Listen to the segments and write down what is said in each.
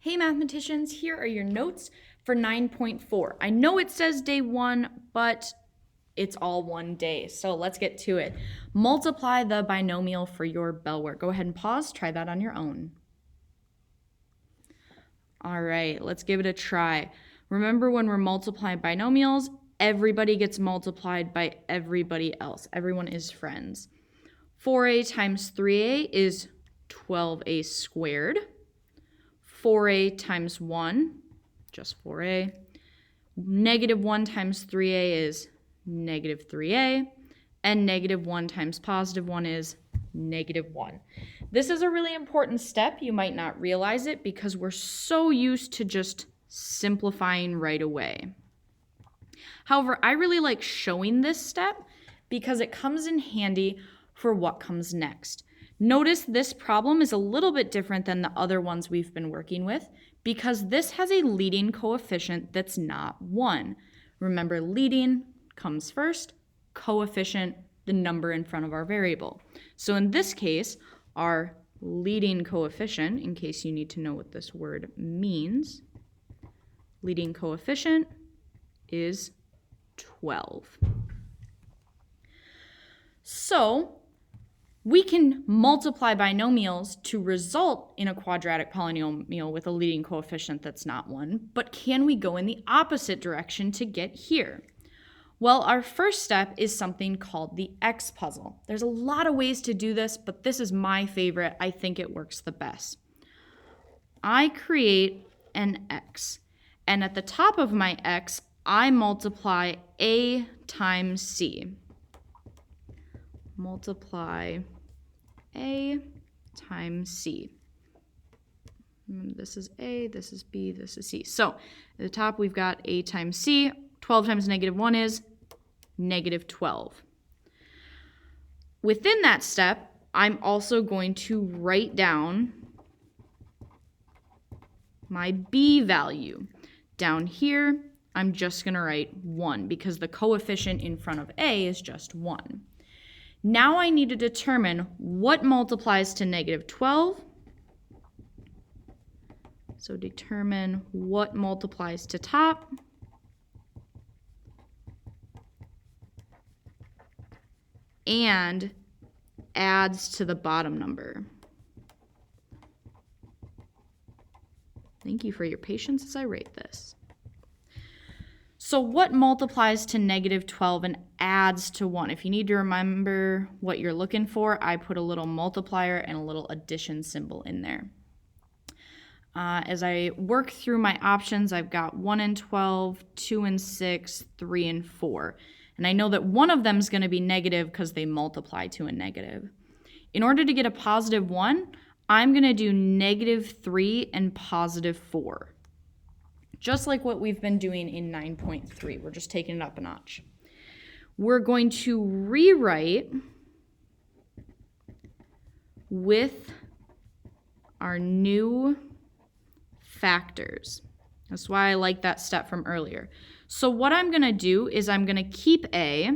Hey mathematicians, here are your notes for 9.4. I know it says day 1, but it's all one day, so let's get to it. Multiply the binomial for your bell work. Go ahead and pause, try that on your own. All right, let's give it a try. Remember, when we're multiplying binomials, everybody gets multiplied by everybody else. Everyone is friends. 4a times 3a is 12a squared. 4a times 1, just 4a. Negative 1 times 3a is negative 3a. And negative 1 times positive 1 is negative 1. This is a really important step. You might not realize it because we're so used to just simplifying right away. However, I really like showing this step because it comes in handy for what comes next. Notice this problem is a little bit different than the other ones we've been working with because this has a leading coefficient that's not 1. Remember, leading comes first, coefficient, the number in front of our variable. So in this case, our leading coefficient, in case you need to know what this word means, leading coefficient is 12. So we can multiply binomials to result in a quadratic polynomial with a leading coefficient that's not 1, but can we go in the opposite direction to get here? Well, our first step is something called the X puzzle. There's a lot of ways to do this, but this is my favorite. I think it works the best. I create an X, and at the top of my X, I multiply A times C. Multiply A times C. This is A, this is B, this is C. So at the top we've got A times C. 12 times negative 1 is negative 12. Within that step, I'm also going to write down my B value. Down here, I'm just going to write 1 because the coefficient in front of A is just 1. Now I need to determine what multiplies to negative 12. So determine what multiplies to top. And adds to the bottom number. Thank you for your patience as I write this. So what multiplies to negative 12 and adds to 1? If you need to remember what you're looking for, I put a little multiplier and a little addition symbol in there. As I work through my options, I've got 1 and 12, 2 and 6, 3 and 4. And I know that one of them is going to be negative because they multiply to a negative. In order to get a positive 1, I'm going to do negative 3 and positive 4. Just like what we've been doing in 9.3. We're just taking it up a notch. We're going to rewrite with our new factors. That's why I like that step from earlier. So what I'm going to do is I'm going to keep A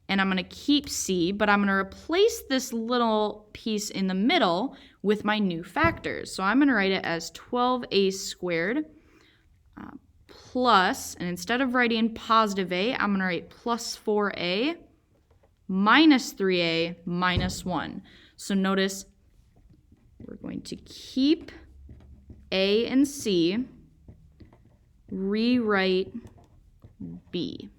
and I'm going to keep C, but I'm going to replace this little piece in the middle with my new factors. So I'm going to write it as 12a squared plus, and instead of writing positive A, I'm going to write plus 4a minus 3a minus 1. So notice we're going to keep A and C, rewrite B.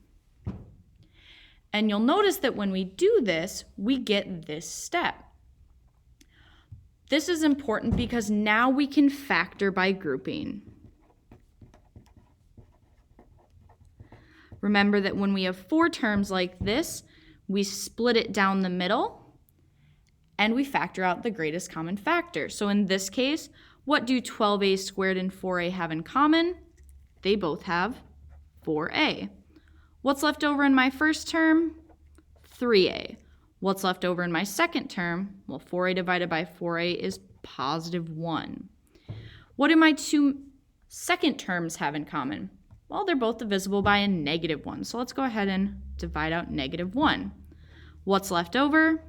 And you'll notice that when we do this, we get this step. This is important because now we can factor by grouping. Remember that when we have 4 terms like this, we split it down the middle and we factor out the greatest common factor. So in this case, what do 12a squared and 4a have in common? They both have 4a. What's left over in my first term? 3a. What's left over in my second term? Well, 4a divided by 4a is positive 1. What do my two second terms have in common? Well, they're both divisible by a negative 1. So let's go ahead and divide out negative 1. What's left over?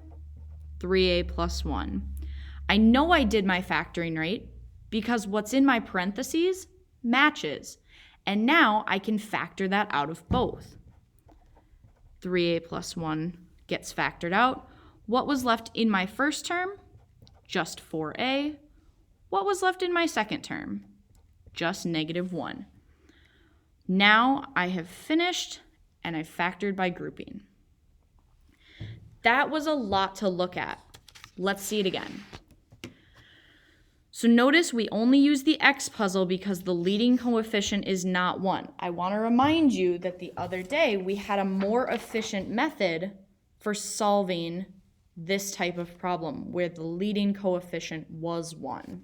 3a plus 1. I know I did my factoring right because what's in my parentheses matches. And now I can factor that out of both. 3a plus 1 gets factored out. What was left in my first term? Just 4a. What was left in my second term? Just -1. Now I have finished and I've factored by grouping. That was a lot to look at. Let's see it again. So notice we only use the x puzzle because the leading coefficient is not 1. I want to remind you that the other day we had a more efficient method for solving this type of problem where the leading coefficient was 1.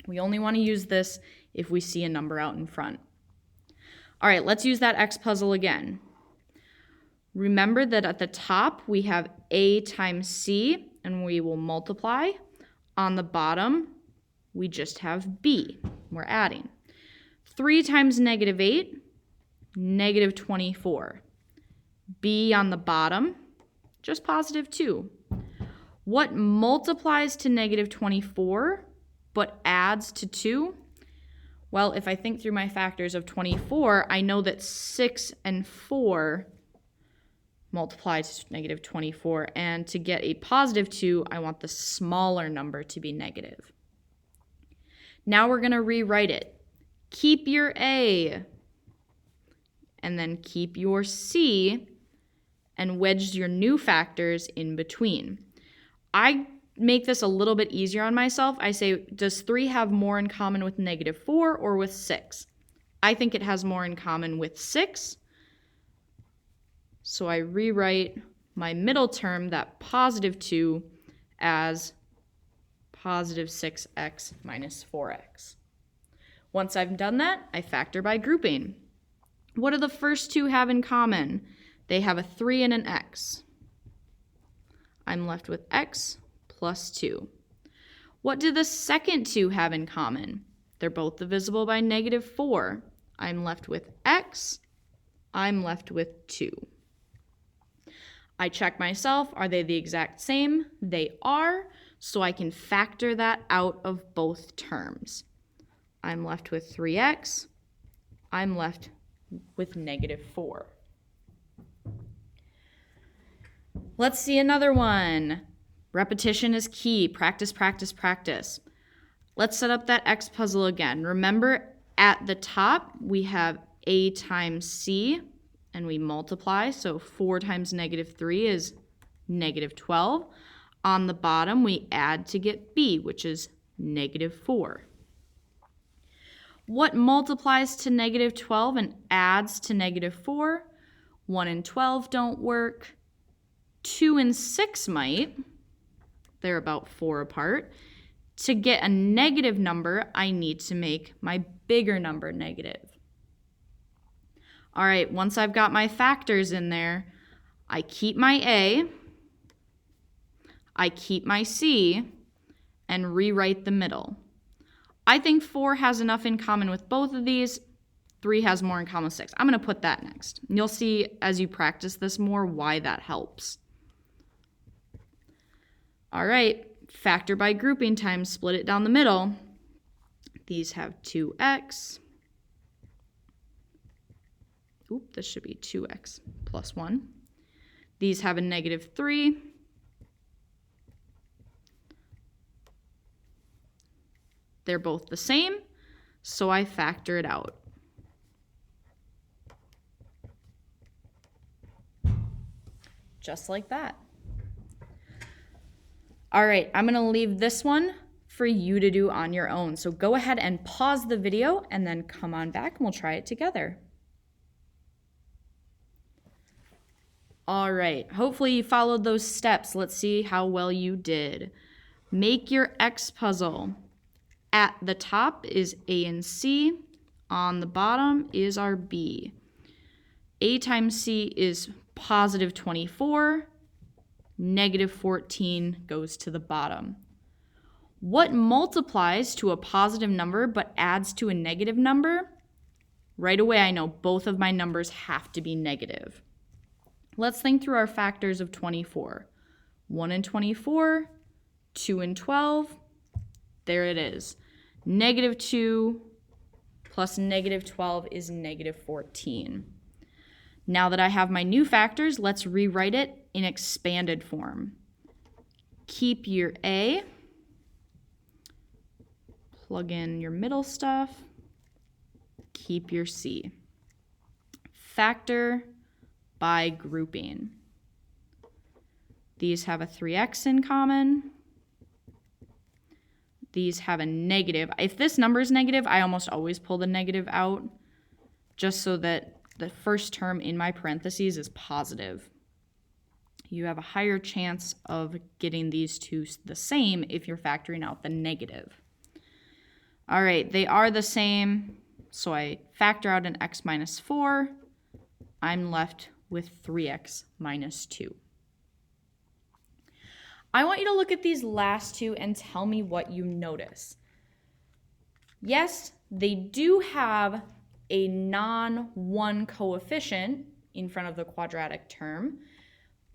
We only want to use this if we see a number out in front. All right, let's use that x puzzle again. Remember that at the top we have a times c, and we will multiply. On the bottom, we just have b. We're adding. 3 times -8, -24. b on the bottom, just +2. What multiplies to -24 but adds to 2? Well, if I think through my factors of 24, I know that 6 and 4 multiply to -24, and to get a +2, I want the smaller number to be negative. Now we're going to rewrite it. Keep your a, and then keep your c, and wedge your new factors in between. I make this a little bit easier on myself. I say, does 3 have more in common with -4 or with 6? I think it has more in common with 6. So I rewrite my middle term, that +2, as +6x minus 4x. Once I've done that, I factor by grouping. What do the first two have in common? They have a 3 and an x. I'm left with x plus 2. What do the second two have in common? They're both divisible by -4. I'm left with x. I'm left with 2. I check myself. Are they the exact same? They are, so I can factor that out of both terms. I'm left with 3x. I'm left with -4. Let's see another one. Repetition is key. Practice, practice, practice. Let's set up that x puzzle again. Remember, at the top, we have a times c, and we multiply. So 4 times -3 is -12. On the bottom, we add to get b, which is -4. What multiplies to -12 and adds to -4? 1 and 12 don't work. 2 and 6 might. They're about 4 apart. To get a negative number, I need to make my bigger number negative. All right, once I've got my factors in there, I keep my a, I keep my c, and rewrite the middle. I think 4 has enough in common with both of these. 3 has more in common with 6. I'm going to put that next. You'll see as you practice this more why that helps. All right, factor by grouping time, split it down the middle. These have 2x. Oop, this should be 2x plus 1. These have a -3. They're both the same, so I factor it out. Just like that. All right, I'm going to leave this one for you to do on your own. So go ahead and pause the video and then come on back and we'll try it together. All right, hopefully you followed those steps. Let's see how well you did. Make your X puzzle. At the top is A and C. On the bottom is our B. A times C is +24. -14 goes to the bottom. What multiplies to a positive number but adds to a negative number? Right away, I know both of my numbers have to be negative. Let's think through our factors of 24. 1 and 24, 2 and 12. There it is. Negative 2 plus negative 12 is negative 14. Now that I have my new factors, let's rewrite it in expanded form. Keep your A, plug in your middle stuff, keep your C. Factor by grouping. These have a 3x in common. These have a negative. If this number is negative, I almost always pull the negative out just so that the first term in my parentheses is positive. You have a higher chance of getting these two the same if you're factoring out the negative. All right, they are the same, so I factor out an x minus 4. I'm left with 3x minus 2. I want you to look at these last two and tell me what you notice. Yes, they do have a non-1 coefficient in front of the quadratic term,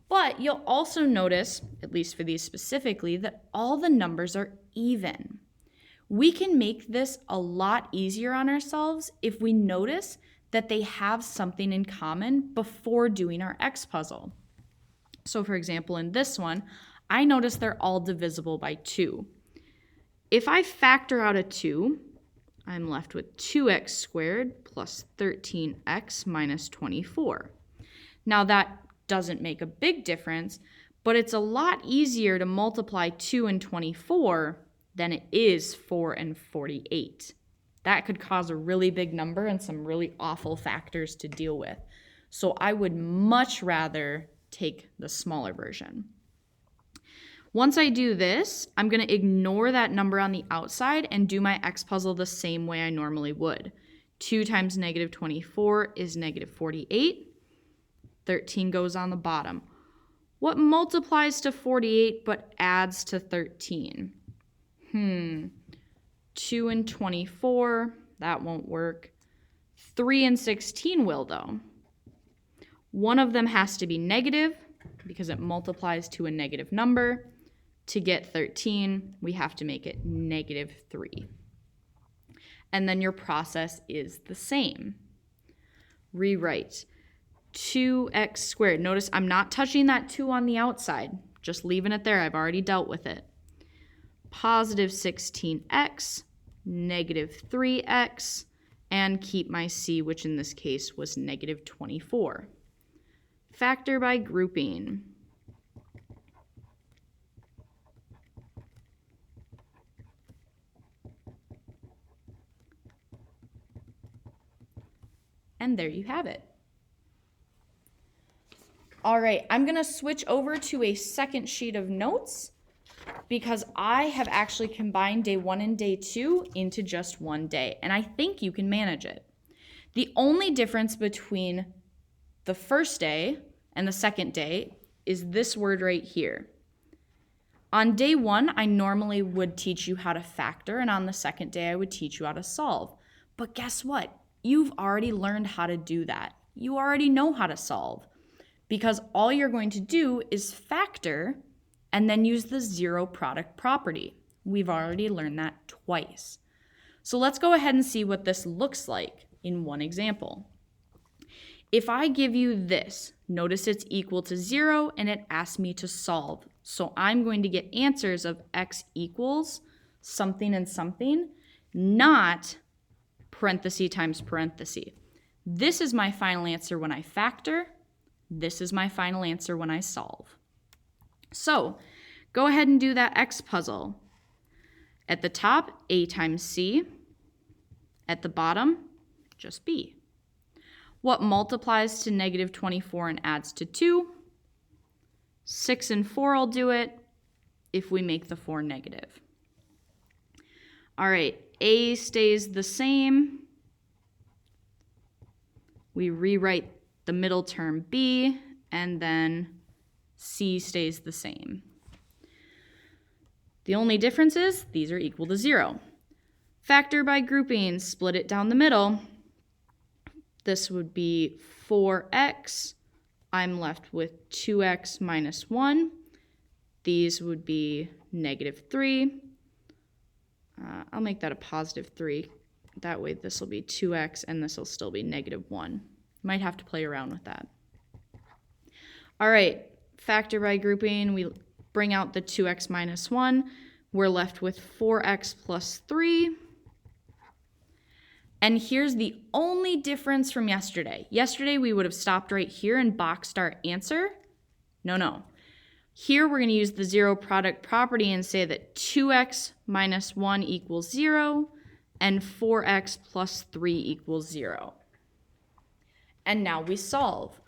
but you'll also notice, at least for these specifically, that all the numbers are even. We can make this a lot easier on ourselves if we notice that they have something in common before doing our X puzzle. So for example, in this one, I notice they're all divisible by 2. If I factor out a 2, I'm left with 2x squared plus 13x minus 24. Now that doesn't make a big difference, but it's a lot easier to multiply 2 and 24 than it is 4 and 48. That could cause a really big number and some really awful factors to deal with. So I would much rather take the smaller version. Once I do this, I'm going to ignore that number on the outside and do my X puzzle the same way I normally would. 2 times negative 24 is negative 48. 13 goes on the bottom. What multiplies to 48 but adds to 13? 2 and 24, that won't work. 3 and 16 will though. One of them has to be negative because it multiplies to a negative number. To get 13, we have to make it negative 3. And then your process is the same. Rewrite 2x squared. Notice I'm not touching that 2 on the outside, just leaving it there. I've already dealt with it. Positive 16x, negative 3x, and keep my c, which in this case was negative 24. Factor by grouping. And there you have it. All right, I'm gonna switch over to a second sheet of notes because I have actually combined day 1 and day 2 into just one day, and I think you can manage it. The only difference between the first day and the second day is this word right here. On day 1, I normally would teach you how to factor, and on the second day, I would teach you how to solve. But guess what? You've already learned how to do that. You already know how to solve because all you're going to do is factor and then use the zero product property. We've already learned that twice. So let's go ahead and see what this looks like in one example. If I give you this, notice it's equal to 0 and it asks me to solve. So I'm going to get answers of x equals something and something, not parenthesis times parenthesis. This is my final answer when I factor. This is my final answer when I solve. So go ahead and do that X puzzle. At the top, A times C. At the bottom, just B. What multiplies to negative 24 and adds to 2? 6 and 4 will do it if we make the 4 negative. All right, A stays the same. We rewrite the middle term B, and then C stays the same. The only difference is these are equal to 0. Factor by grouping, split it down the middle. This would be 4x. I'm left with 2x minus 1. These would be negative 3. I'll make that a positive 3. That way this will be 2x and this will still be negative 1. Might have to play around with that. All right, factor by grouping, we bring out the 2x minus 1. We're left with 4x plus 3. And here's the only difference from yesterday. Yesterday, we would have stopped right here and boxed our answer. No. Here, we're going to use the zero product property and say that 2x minus 1 equals 0 and 4x plus 3 equals 0. And now we solve.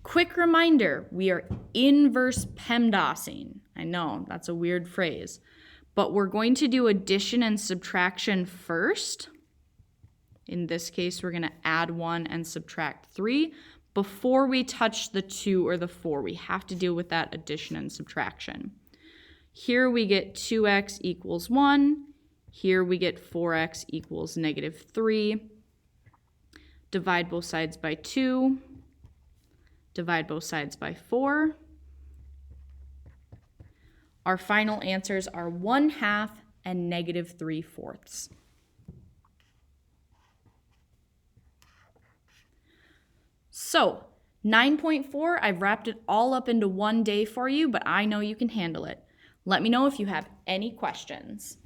Quick reminder, we are inverse PEMDASing. I know, that's a weird phrase. But we're going to do addition and subtraction first. In this case, we're going to add 1 and subtract 3 before we touch the 2 or the 4. We have to deal with that addition and subtraction. Here we get 2x equals 1. Here we get 4x equals negative 3. Divide both sides by 2. Divide both sides by 4. Our final answers are 1/2 and negative 3/4. So 9.4, I've wrapped it all up into one day for you, but I know you can handle it. Let me know if you have any questions.